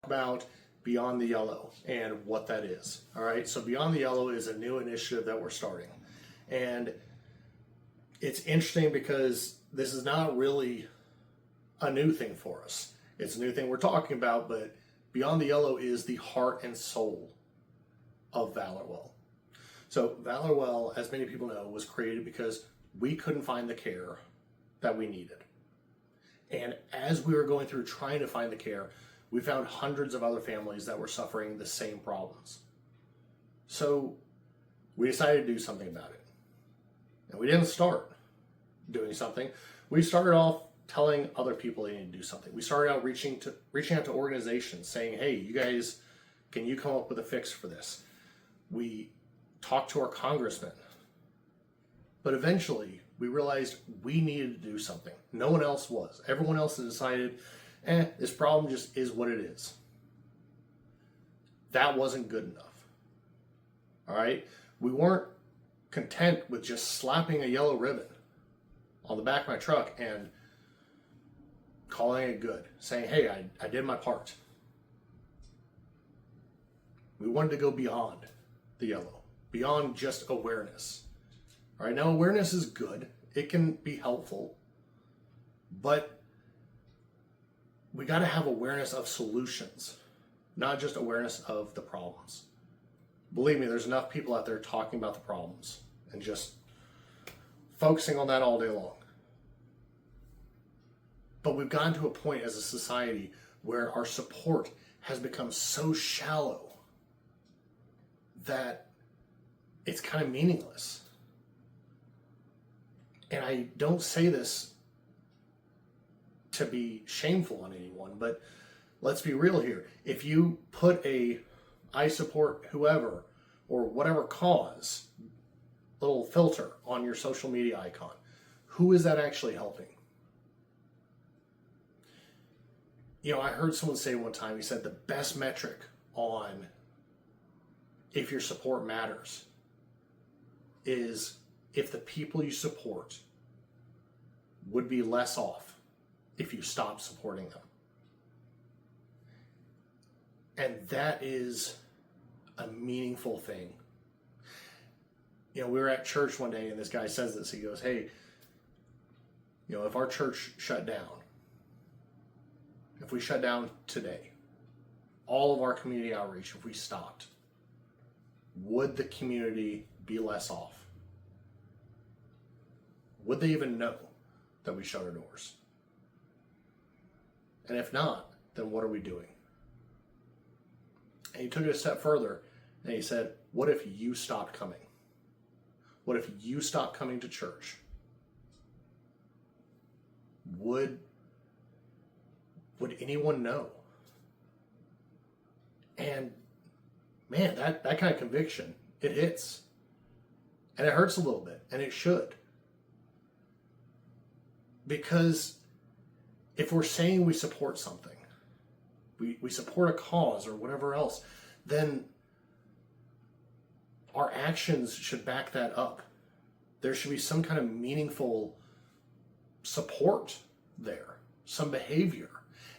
about Beyond the Yellow and what that is. All right, so Beyond the Yellow is a new initiative that we're starting. And it's interesting because this is not really a new thing for us. It's a new thing we're talking about, but Beyond the Yellow is the heart and soul of ValorWell. So ValorWell, as many people know, was created because we couldn't find the care that we needed. And as we were going through trying to find the care, we found hundreds of other families that were suffering the same problems. So we decided to do something about it. And we didn't start doing something. We started off telling other people they need to do something. We started out reaching out to organizations saying, hey, you guys, can you come up with a fix for this? We talked to our congressmen. But eventually, we realized we needed to do something. No one else was. Everyone else had decided, this problem just is what it is. That wasn't good enough. All right? We weren't content with just slapping a yellow ribbon on the back of my truck and calling it good, saying, hey, I did my part. We wanted to go beyond the yellow, beyond just awareness. All right, now awareness is good. It can be helpful, but we got to have awareness of solutions, not just awareness of the problems. Believe me, there's enough people out there talking about the problems and just focusing on that all day long. But we've gotten to a point as a society where our support has become so shallow that it's kind of meaningless. And I don't say this to be shameful on anyone, but let's be real here. If you put I support whoever or whatever cause little filter on your social media icon, who is that actually helping? You know, I heard someone say one time, he said the best metric on if your support matters is if the people you support would be less off if you stop supporting them. And that is a meaningful thing. You know, we were at church one day and this guy says this. He goes, hey, you know, if our church shut down, if we shut down today, all of our community outreach, if we stopped, would the community be less off? Would they even know that we shut our doors? And if not, then what are we doing? And he took it a step further and he said, what if you stopped coming? What if you stopped coming to church? Would anyone know? And man, that kind of conviction, it hits. And it hurts a little bit, and it should. Because if we're saying we support something, we support a cause or whatever else, then our actions should back that up. There should be some kind of meaningful support there, some behavior.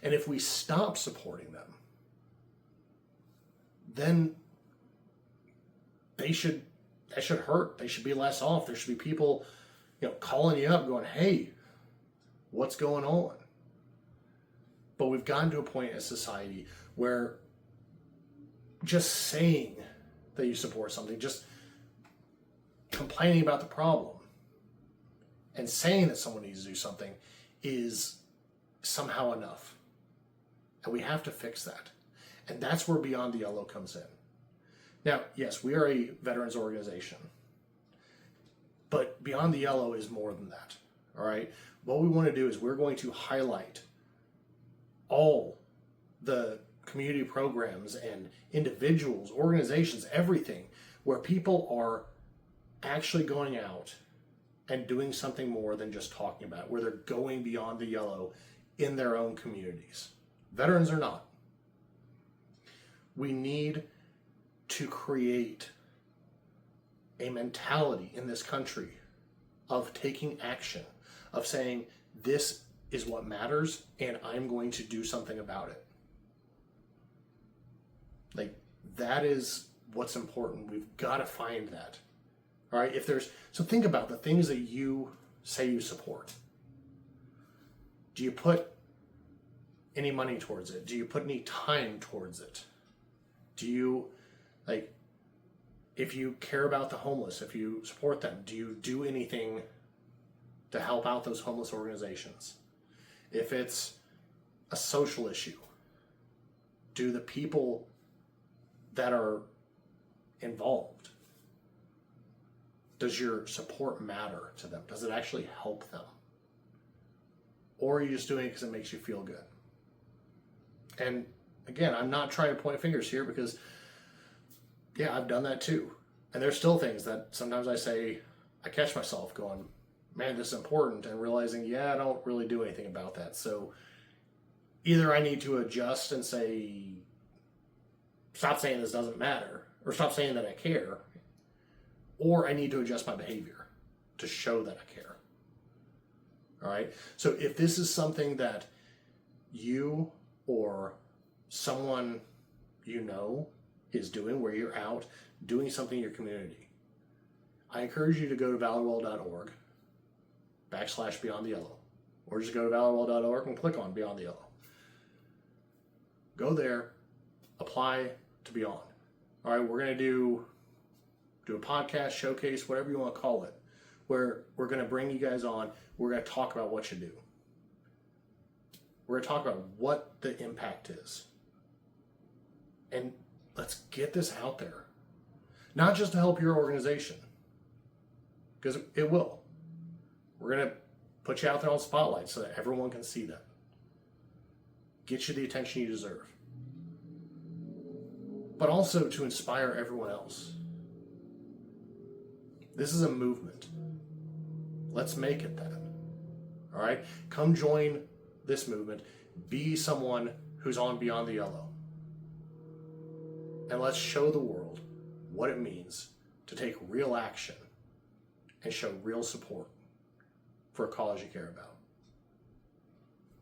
And if we stop supporting them, then that should hurt. They should be less off. There should be people, you know, calling you up going, hey, what's going on? But we've gotten to a point as society where just saying that you support something, just complaining about the problem and saying that someone needs to do something is somehow enough. And we have to fix that. And that's where Beyond the Yellow comes in. Now, yes, we are a veterans organization, but Beyond the Yellow is more than that, all right? What we want to do is we're going to highlight all the community programs and individuals, organizations, everything, where people are actually going out and doing something more than just talking about it, where they're going beyond the yellow in their own communities. Veterans are not. We need to create a mentality in this country of taking action, of saying, this is what matters, and I'm going to do something about it. that is what's important. We've got to find that. All right. So think about the things that you say you support. Do you put any money towards it? Do you put any time towards it? Do you, like, if you care about the homeless, if you support them, do you do anything to help out those homeless organizations? If it's a social issue, do the people that are involved, does your support matter to them? Does it actually help them? Or are you just doing it because it makes you feel good? And again, I'm not trying to point fingers here because, yeah, I've done that too. And there's still things that sometimes I catch myself going, man, this is important, and realizing, yeah, I don't really do anything about that. So either I need to adjust and say, stop saying this doesn't matter, or stop saying that I care, or I need to adjust my behavior to show that I care. All right. So if this is something that you or someone you know is doing, where you're out doing something in your community, I encourage you to go to ValorWell.org/Beyond the Yellow, or just go to ValorWell.org and click on Beyond the Yellow. Go there, apply to Beyond. All right, we're going to do a podcast, showcase, whatever you want to call it, where we're going to bring you guys on. We're going to talk about what you do. We're going to talk about what the impact is. And let's get this out there. Not just to help your organization, because it will. We're going to put you out there on spotlight so that everyone can see that. Get you the attention you deserve. But also to inspire everyone else. This is a movement. Let's make it that. All right? Come join this movement. Be someone who's on Beyond the Yellow. And let's show the world what it means to take real action and show real support for a cause you care about.